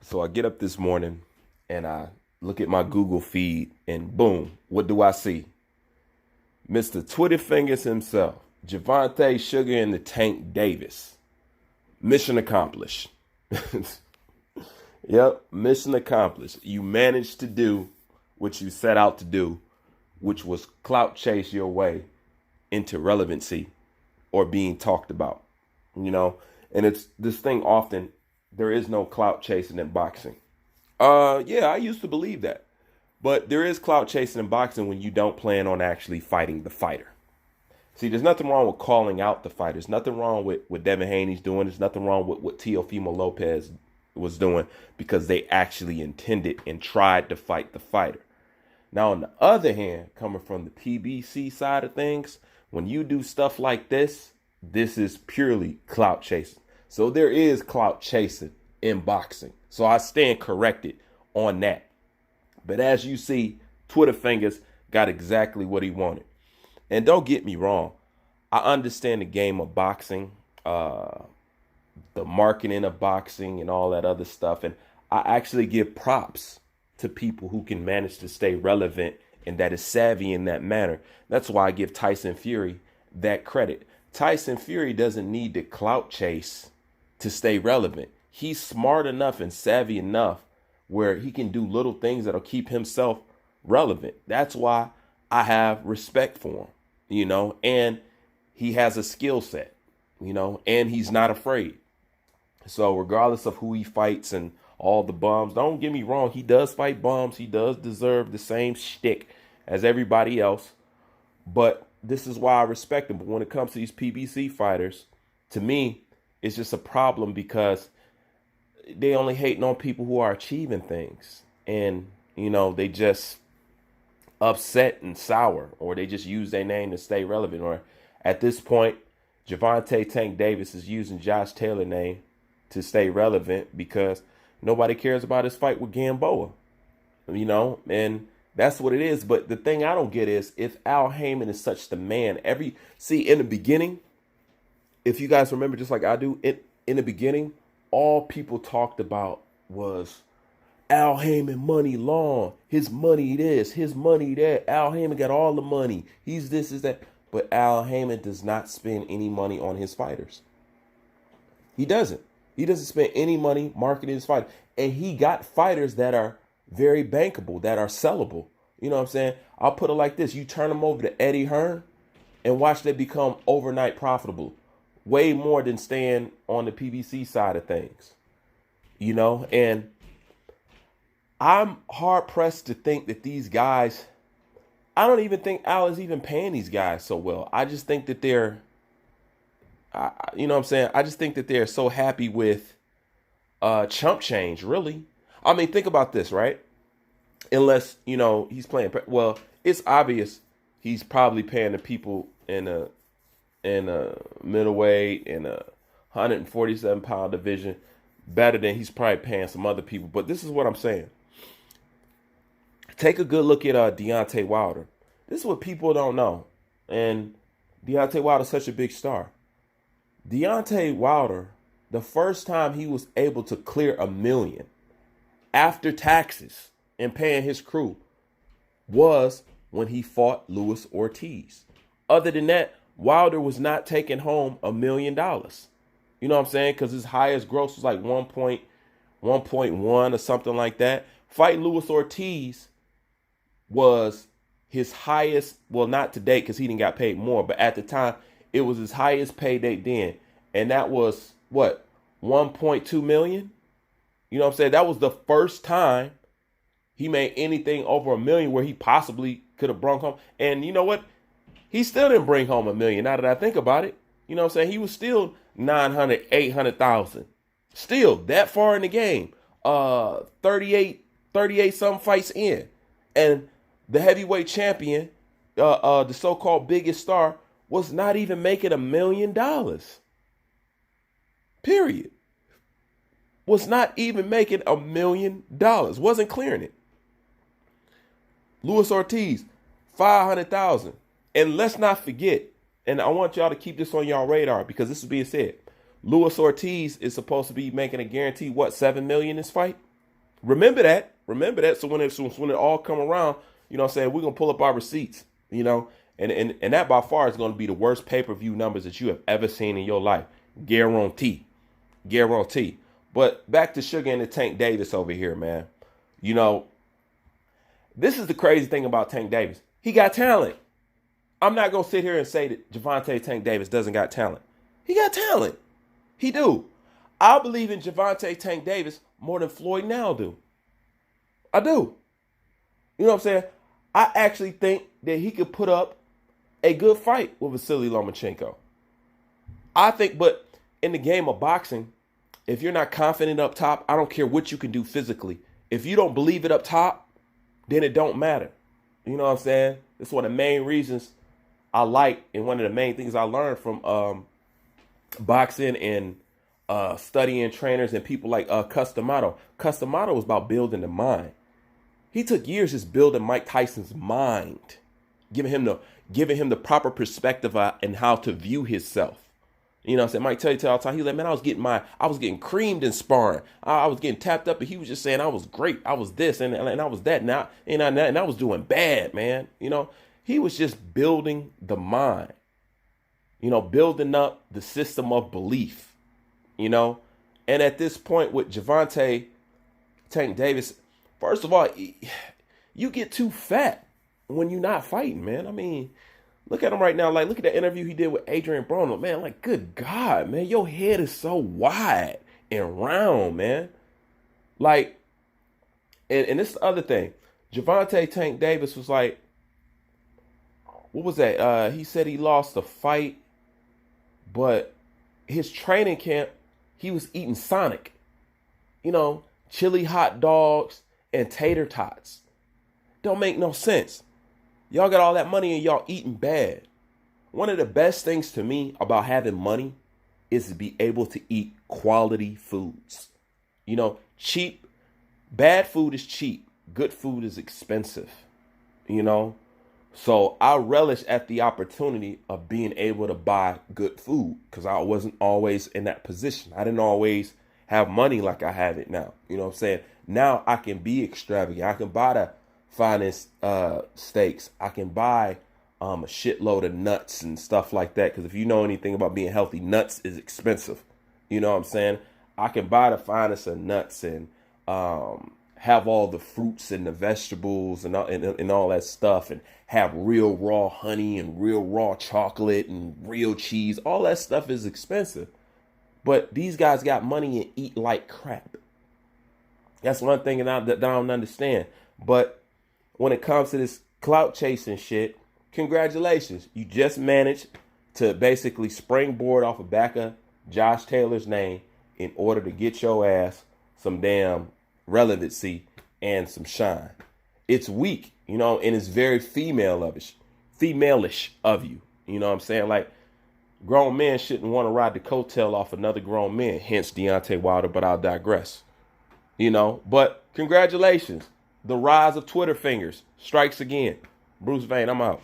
So I get up this morning and I look at my Google feed and boom, what do I see? Mr. Twitter Fingers himself, GERVONTA Tank Davis. Mission accomplished. Yep, mission accomplished. You managed to do what you set out to do, which was clout chase your way into relevancy or being talked about, and it's this thing often, there is no clout chasing in boxing. Yeah, I used to believe that, but there is clout chasing in boxing when you don't plan on actually fighting the fighter. See, there's nothing wrong with calling out the fight. There's nothing wrong with what Devin Haney's doing. There's nothing wrong with what Teofimo Lopez was doing because they actually intended and tried to fight the fighter. Now, on the other hand, coming from the PBC side of things, when you do stuff like this is purely clout chasing. So there is clout chasing in boxing. So I stand corrected on that. But as you see, Twitter Fingers got exactly what he wanted. And don't get me wrong, I understand the game of boxing, the marketing of boxing and all that other stuff. And I actually give props to people who can manage to stay relevant and that is savvy in that manner. That's why I give Tyson Fury that credit. Tyson Fury doesn't need to clout chase to stay relevant. He's smart enough and savvy enough where he can do little things that'll keep himself relevant. That's why I have respect for him, and he has a skill set, and he's not afraid. So regardless of who he fights and all the bums, don't get me wrong, he does fight bums. He does deserve the same shtick as everybody else. But this is why I respect him. But when it comes to these PBC fighters, to me, it's just a problem because they only hating on people who are achieving things. And, they just upset and sour, or they just use their name to stay relevant. Or at this point, GERVONTA Tank Davis is using Josh Taylor's name to stay relevant because nobody cares about his fight with Gamboa, and that's what it is. But the thing I don't get is if Al Heyman is such the man, in the beginning, if you guys remember, just like I do, in the beginning, all people talked about was Al Heyman money long, his money this, his money that. Al Heyman got all the money. He's this, is that. But Al Heyman does not spend any money on his fighters. He doesn't. He doesn't spend any money marketing his fighter. And he got fighters that are very bankable, that are sellable. You know what I'm saying? I'll put it like this. You turn them over to Eddie Hearn and watch them become overnight profitable. Way more than staying on the PBC side of things. And I'm hard pressed to think that these guys, I don't even think Al is even paying these guys so well. I just think that they're, you know what I'm saying? I just think that they're so happy with chump change, really. I mean, think about this, right? Unless, he's playing, well, it's obvious he's probably paying the people in a middleweight, in a 147-pound division better than he's probably paying some other people. But this is what I'm saying. Take a good look at Deontay Wilder. This is what people don't know. And Deontay Wilder's such a big star. Deontay Wilder, the first time he was able to clear $1 million after taxes and paying his crew was when he fought Luis Ortiz. Other than that, Wilder was not taking home $1 million. You know what I'm saying? Because his highest gross was like 1.1 or something like that. Fighting Luis Ortiz was his highest, well, not to date because he didn't got paid more, but at the time, it was his highest pay date then. And that was, what, 1.2 million? You know what I'm saying? That was the first time he made anything over $1 million where he possibly could have brought home. And you know what? He still didn't bring home $1 million. Now that I think about it, you know what I'm saying? He was still 900, 800,000. Still that far in the game. 38 some fights in. And the heavyweight champion, the so-called biggest star, was not even making $1 million. Period. Was not even making $1 million. Wasn't clearing it. Luis Ortiz, 500,000. And let's not forget, and I want y'all to keep this on y'all radar because this is being said. Luis Ortiz is supposed to be making a guarantee, what, $7 million this fight? Remember that. Remember that. So when it all come around, you know what I'm saying, we're gonna pull up our receipts, you know, and that by far is gonna be the worst pay-per-view numbers that you have ever seen in your life. Guarantee. Guarantee. But back to Sugar and the Tank Davis over here, man. You know, this is the crazy thing about Tank Davis. He got talent. I'm not gonna sit here and say that Gervonta Tank Davis doesn't got talent. He got talent. He do. I believe in Gervonta Tank Davis more than Floyd now do. I do. You know what I'm saying? I actually think that he could put up a good fight with Vasily Lomachenko. I think, but in the game of boxing, if you're not confident up top, I don't care what you can do physically. If you don't believe it up top, then it don't matter. You know what I'm saying? That's one of the main reasons I like, and one of the main things I learned from boxing and studying trainers and people like Customato. Customato was about building the mind. He took years just building Mike Tyson's mind, giving him the proper perspective and how to view himself. You know what I'm saying? Mike tell you all the time, he's like, man, I was getting creamed in sparring. I was getting tapped up, and he was just saying I was great. I was this and I was that. Now and I was doing bad, man. You know, he was just building the mind. You know, building up the system of belief. You know, and at this point with Gervonta Tank Davis, first of all, you get too fat when you're not fighting, man. I mean, look at him right now. Like, look at that interview he did with Adrian Broner. Man, like, good God, man. Your head is so wide and round, man. Like, and this is the other thing. Gervonta Tank Davis was like, what was that? He said he lost a fight, but his training camp, he was eating Sonic. You know, chili hot dogs and tater tots. Don't make no sense. Y'all got all that money and y'all eating bad. One of the best things to me about having money is to be able to eat quality foods. You know, bad food is cheap. Good food is expensive. You know, so I relish at the opportunity of being able to buy good food because I wasn't always in that position. I didn't always have money like I have it now. You know what I'm saying? Now I can be extravagant. I can buy the finest steaks. I can buy a shitload of nuts and stuff like that. Because if you know anything about being healthy, nuts is expensive. You know what I'm saying? I can buy the finest of nuts and have all the fruits and the vegetables and all that stuff, and have real raw honey and real raw chocolate and real cheese. All that stuff is expensive. But these guys got money and eat like crap. That's one thing that I don't understand. But when it comes to this clout chasing shit, congratulations. You just managed to basically springboard off the back of Josh Taylor's name in order to get your ass some damn relevancy and some shine. It's weak, you know, and it's very female-ish of you. You know what I'm saying? Like, grown men shouldn't want to ride the coattail off another grown man, hence Deontay Wilder, but I'll digress. You know, but congratulations. The rise of Twitter fingers strikes again. Bruce Vane, I'm out.